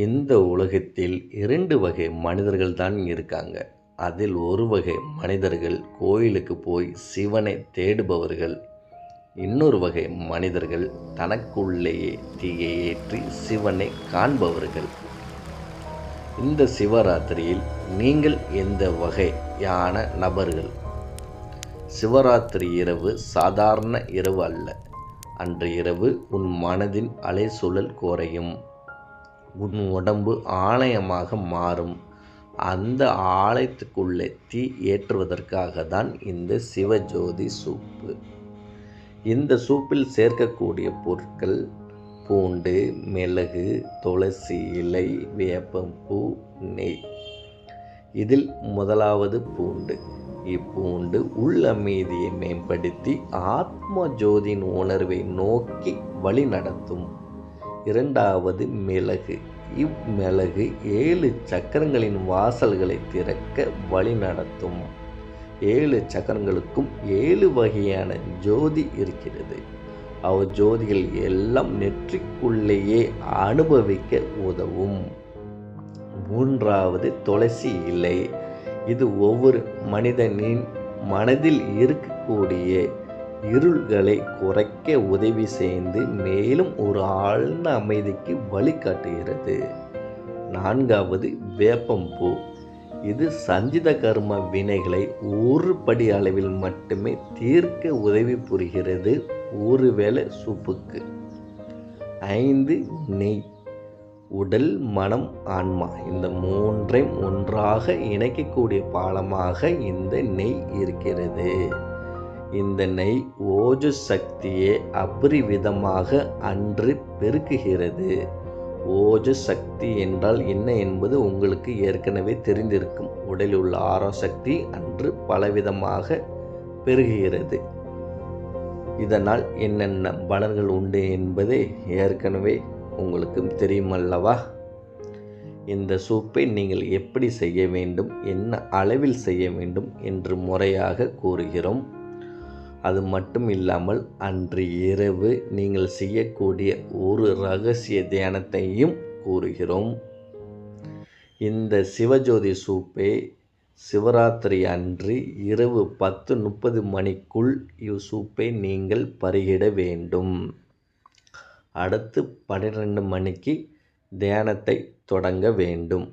இந்த உலகத்தில் 2 வகை மனிதர்கள் தான் இருக்காங்க. அதில் ஒரு வகை மனிதர்கள் கோயிலுக்கு போய் சிவனை தேடுபவர்கள். இன்னொரு வகை மனிதர்கள் தனக்குள்ளேயே தீயை ஏற்றி சிவனை காண்பவர்கள். இந்த சிவராத்திரியில் நீங்கள் எந்த வகையான நபர்கள்? சிவராத்திரி இரவு சாதாரண இரவு அல்ல. அன்று இரவு உன் மனதின் அலைசூழல் குறையும். உன் உடம்பு ஆலயமாக மாறும். அந்த ஆலயத்துக்குள்ளே தீ ஏற்றுவதற்காக தான் இந்த சிவஜோதி சூப்பு. இந்த சூப்பில் சேர்க்கக்கூடிய பொருட்கள் பூண்டு, மிளகு, துளசி இலை, வேப்பம்பூ, நெய். இதில் முதலாவது பூண்டு. இப்பூண்டு உள் அமைதியை மேம்படுத்தி ஆத்ம ஜோதியின் உணர்வை நோக்கி வழி நடத்தும். இரண்டாவது மிளகு. இம்மிளகு 7 சக்கரங்களின் வாசல்களை திறக்க வழி நடத்தும். 7 சக்கரங்களுக்கும் 7 வகையான ஜோதி இருக்கிறது. ஜோதிகள் எல்லாம் நெற்றிக்குள்ளேயே அனுபவிக்க உதவும். மூன்றாவது துளசி இலை. இது ஒவ்வொரு மனிதனின் மனதில் இருக்கக்கூடிய இருள்களை குறைக்க உதவி செய்து மேலும் ஒரு ஆழ்ந்த அமைதிக்கு வழிகாட்டுகிறது. நான்காவது வேப்பம்பூ. இது சஞ்சித கர்ம வினைகளை ஒரு படி அளவில் மட்டுமே தீர்க்க உதவி புரிகிறது ஒருவேளை சூப்புக்கு. 5 நெய். உடல், மனம், ஆன்மா இந்த மூன்றையும் ஒன்றாக இணைக்கக்கூடிய பாலமாக இந்த நெய் இருக்கிறது. இந்த நெய் ஓஜு சக்தியை அபரிவிதமாக அன்று பெருக்குகிறது. ஓஜு சக்தி என்றால் என்ன என்பது உங்களுக்கு ஏற்கனவே தெரிந்திருக்கும். உடலில் உள்ள ஆரோ சக்தி அன்று பலவிதமாக பெருகுகிறது. இதனால் என்னென்ன பலன்கள் உண்டு என்பதை ஏற்கனவே உங்களுக்கு தெரியுமல்லவா? இந்த சூப்பை நீங்கள் எப்படி செய்ய வேண்டும், என்ன அளவில் செய்ய வேண்டும் என்று முறையாக கூறுகிறோம். அது மட்டும் இல்லாமல் அன்று இரவு நீங்கள் செய்யக்கூடிய ஒரு ரகசிய தியானத்தையும் கூறுகிறோம். இந்த சிவஜோதி சூப்பை சிவராத்திரி அன்று இரவு 10:30 மணிக்குள் இவ்வூப்பை நீங்கள் பருகிட வேண்டும். அடுத்து 12 மணிக்கு தியானத்தை தொடங்க வேண்டும்.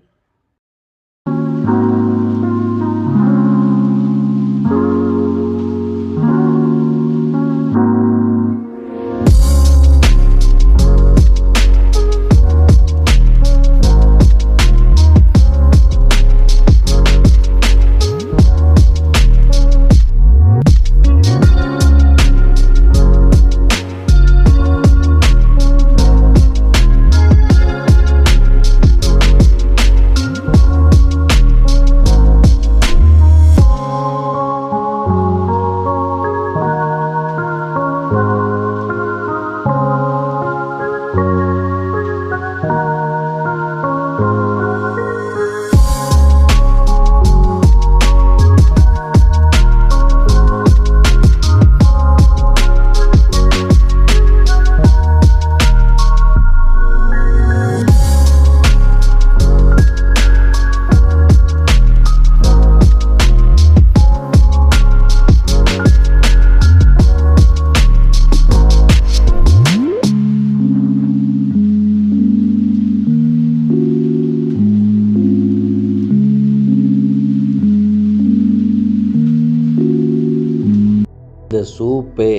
இந்த சூப்பை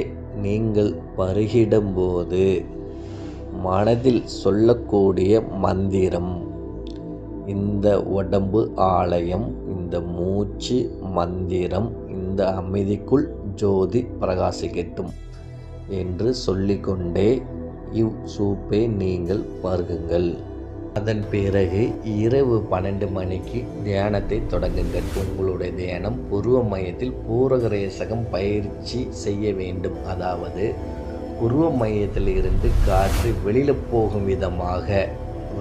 நீங்கள் பருகிடும்போது மனதில் சொல்லக்கூடிய மந்திரம், இந்த உடம்பு ஆலயம், இந்த மூச்சு மந்திரம், இந்த அமைதிக்குள் ஜோதி பிரகாசிக்கட்டும் என்று சொல்லிக்கொண்டே இவ்வூப்பை நீங்கள் பருகுங்கள். அதன் பிறகு இரவு 12 மணிக்கு தியானத்தை தொடங்குங்கள். உங்களுடைய தியானம் புருவ மையத்தில் பூரக ரேசகம் பயிற்சி செய்ய வேண்டும். அதாவது புருவ மையத்தில் இருந்து காற்று வெளியில் போகும் விதமாக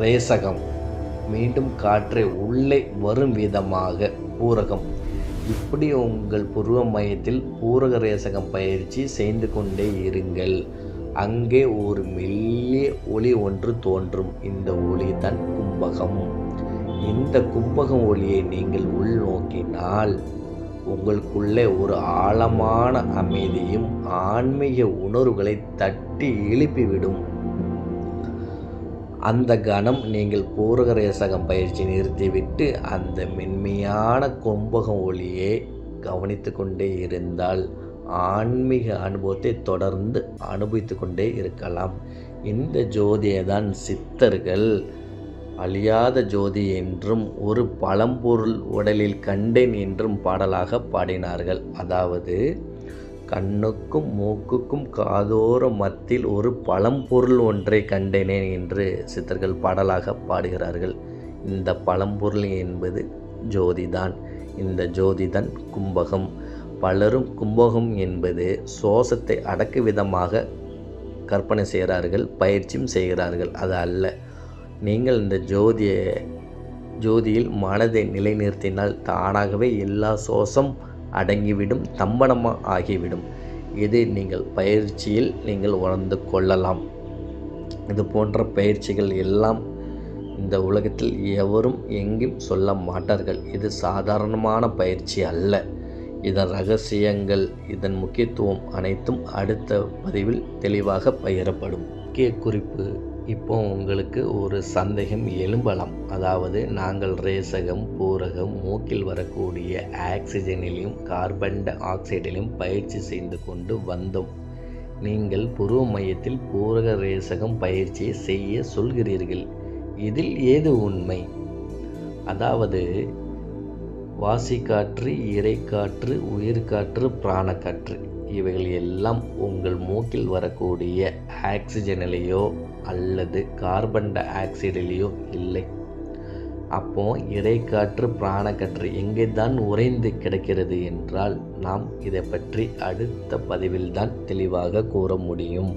ரேசகம், மீண்டும் காற்றை உள்ளே வரும் விதமாக பூரகம். இப்படி உங்கள் புருவ மையத்தில் பூரக ரேசகம் பயிற்சி செய்து கொண்டே இருங்கள். அங்கே ஒரு மெல்லிய ஒளி ஒன்று தோன்றும். இந்த ஒளி தான் கும்பகம். இந்த கும்பகம் ஒளியை நீங்கள் உள்நோக்கினால் உங்களுக்குள்ளே ஒரு ஆழமான அமைதியும் ஆன்மீக உணர்வுகளை தட்டி எழுப்பிவிடும். அந்த கணம் நீங்கள் பூரக ரேசகம் பயிற்சி நிறுத்திவிட்டு அந்த மென்மையான கும்பகம் ஒளியை கவனித்து கொண்டே இருந்தால் ஆன்மீக அனுபவத்தை தொடர்ந்து அனுபவித்து கொண்டே இருக்கலாம். இந்த ஜோதியை தான் சித்தர்கள் அழியாத ஜோதி என்றும் ஒரு பழம்பொருள் உடலில் கண்டேன் என்றும் பாடலாக பாடினார்கள். அதாவது கண்ணுக்கும் மூக்குக்கும் காதோர மத்தியில் ஒரு பழம்பொருள் ஒன்றை கண்டேனேன் என்று சித்தர்கள் பாடலாக பாடுகிறார்கள். இந்த பழம்பொருள் என்பது ஜோதிதான். இந்த ஜோதிதான் கும்பகம். பலரும் கும்பகம் என்பது சுவாசத்தை அடக்க விதமாக கற்பனை செய்கிறார்கள், பயிற்சியும் செய்கிறார்கள். அது அல்ல. நீங்கள் இந்த ஜோதியில் மனதை நிலைநிறுத்தினால் தானாகவே எல்லா சுவாசம் அடங்கிவிடும், தம்பனமாக ஆகிவிடும். இது நீங்கள் பயிற்சியில் நீங்கள் உணர்ந்து கொள்ளலாம். இது போன்ற பயிற்சிகள் எல்லாம் இந்த உலகத்தில் எவரும் எங்கும் சொல்ல மாட்டார்கள். இது சாதாரணமான பயிற்சி அல்ல. இதன் ரகசியங்கள், இதன் முக்கியத்துவம் அனைத்தும் அடுத்த பதிவில் தெளிவாக பகிரப்படும். முக்கிய குறிப்பு: இப்போ உங்களுக்கு ஒரு சந்தேகம் எழும்பலாம். அதாவது நாங்கள் ரேசகம், பூரகம், மூக்கில் வரக்கூடிய ஆக்சிஜனிலும் கார்பன் டை ஆக்சைடிலும் பயிற்சி செய்து கொண்டு வந்தோம். நீங்கள் புருவ மையத்தில் பூரக ரேசகம் பயிற்சியை செய்ய சொல்கிறீர்கள். இதில் ஏது உண்மை? அதாவது வாசிக்காற்று, இறைக்காற்று, உயிர்காற்று, பிராணக்காற்று இவைகள் எல்லாம் உங்கள் மூக்கில் வரக்கூடிய ஆக்சிஜனிலேயோ அல்லது கார்பன் டை ஆக்சைடிலேயோ இல்லை. அப்போ இறைக்காற்று, பிராணக்காற்று எங்கே தான் உறைந்து கிடக்கிறது என்றால் நாம் இதை பற்றி அடுத்த பதிவில் தான் தெளிவாக கூற முடியும்.